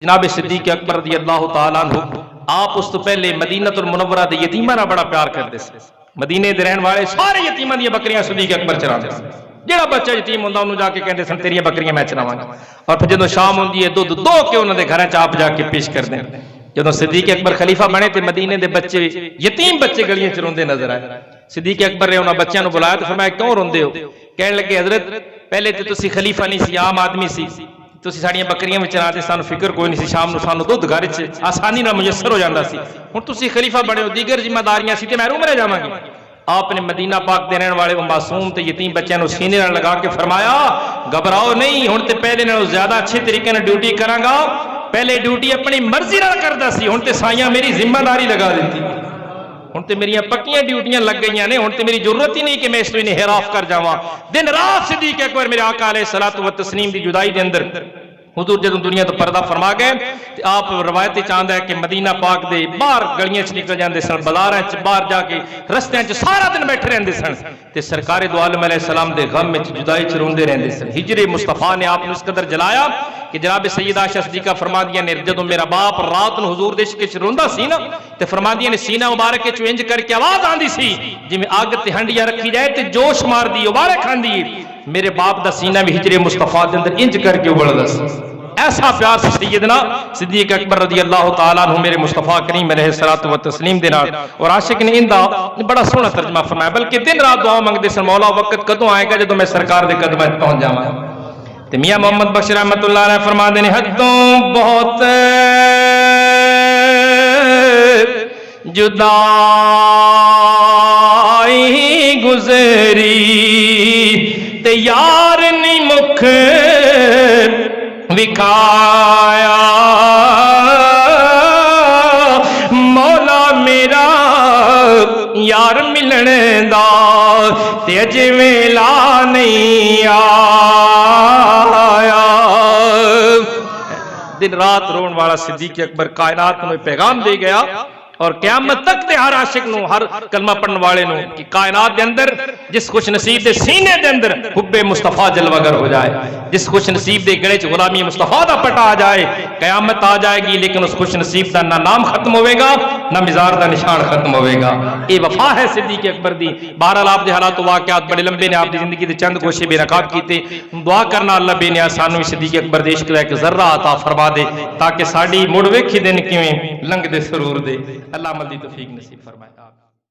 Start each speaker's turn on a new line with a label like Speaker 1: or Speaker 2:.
Speaker 1: جناب صدیق اکبر رضی اللہ تعالیٰ عنہ آپ اس تو پہلے مدینۃ المنورہ دے یتیماں نال بڑا پیار کرتے سے. مدینے دے رہن والے سارے یتیماں دی بکریاں صدیق اکبر چراندے سن. جڑا بچہ یتیم ہوندا اونوں جا کے کہندے سن تیریاں بکریاں میں چراواں گا. اور پھر جدوں شام ہوندی ہے دودھ دو کے انہاں دے گھراں چ آپ جا کے پیش کردے. جدوں صدیق اکبر خلیفہ بنے تے مدینے دے بچے یتیم بچے گلیاں چ روندے نظر آئے. صدیق اکبر نے انہاں بچیاں نوں بلایا تے فرمایا کیوں روندے ہو؟ کہن لگے حضرت پہلے تے تسی خلیفہ نہیں سی عام آدمی سی تسی ساڑیاں بکریاں وچ چراتے سانو فکر کوئی نہیں سی شام نو سانو دودھ گھر وچ آسانی نال میسر ہو جاندا سی. ہن تسی خلیفہ بنے ہو دیگر ذمہ داریاں سی تے محروم رہ جاواں گے. آپ نے مدینہ پاک دے رہن والے معصوم تے یتیم بچیاں نو سینے نال لگا کے فرمایا گھبراؤ نہیں ہن تے پہلے نالوں زیادہ اچھے طریقے نال ڈیوٹی کراں گا. پہلے ڈیوٹی اپنی مرضی نال کردا سی ہن تے سائیاں میری ذمہ داری لگا دتی. ہن تے میری پکیاں ڈیوٹیاں لگ گئیاں نے. ہن تے میری ضرورت ہی نہیں کہ میں اس تو انحراف کر جاواں. دن رات صدیق اکبر میرے آقا علیہ الصلوۃ والتسلیم دی جدائی دے اندر حضور جدوں دنیا تو پردہ فرما گئے تے آپ روایت چاہندا ہے کہ مدینہ پاک دے باہر گلیاں چ نکل جاندے سن بازاراں چ باہر جا کے رستیاں چ سارا دن بیٹھے رہندے سن تے سرکار دو عالم علیہ السلام دے غم وچ جدائی چ روندے رہندے سن. ہجر مصطفیٰ نے آپ نو اس قدر جلایا کہ جناب سیدہ عائشہ صدیقہ فرماندیاں نے جدوں میرا باپ رات نو حضور دے عشق وچ روندا سی نا تے فرماندیاں نے سینہ مبارک وچ انج کر کے آواز آندی سی جویں اگ تے ہنڈیاں رکھی جائے تے جوش مار دی ابارے کھاندی. میرے باپ دا سینہ بھی ہجر مصطفیٰ دے اندر انج کر کے ابلدا سی. ایسا پیار سے سیدنا صدیق اکبر رضی اللہ تعالیٰ عنہ میرے مصطفیٰ کریم علیہ الصلوۃ والتسلیم دے نال. اور عاشق نے اندا بڑا سونا ترجمہ فرمایا بلکہ دن رات دعا منگدے سن مولا وقت کدوں آئے گا جدوں میں سرکار دے قدماں وچ پہنچ جاواں. تے میاں محمد بخش رحمۃ اللہ علیہ فرماندے نے حدوں بہت جدائی گزری تے یار نہیں مکھ وکھایا مولا میرا یار ملن دا تے اج ویلا نہیں آیا. دن رات رون والا صدیق اکبر کائنات میں پیغام دے گیا اور قیامت تک دے ہر عاشق نو ہر کلمہ پڑھن والے نو کہ کائنات دے اندر جس خوش نصیب دے سینے دے اندر حب مصطفیٰ جلوہ گر ہو جائے جس خوش نصیب دے گلے چ غلامی مصطفیٰ دا پٹا آ جائے قیامت آ جائے گی لیکن اس خوش نصیب دا نہ نام ختم ہوئے گا نہ مزار دا نشان ختم ہوئے گا. اے وفا ہے صدیق اکبر دی. بہرحال آپ دے حالات و واقعات بڑے لمبے نے آپ دی زندگی دے چند گوشے بے نقاب کیتے. دعا کرنا اللہ بے نیا سانو صدیق اکبر دے عشق دا ایک ذرہ عطا فرما دے تاکہ ساڈی مڑ ویکھی دن کیویں لنگ دے سرور دے. اللہ عمل دی توفیق نصیب فرمائے.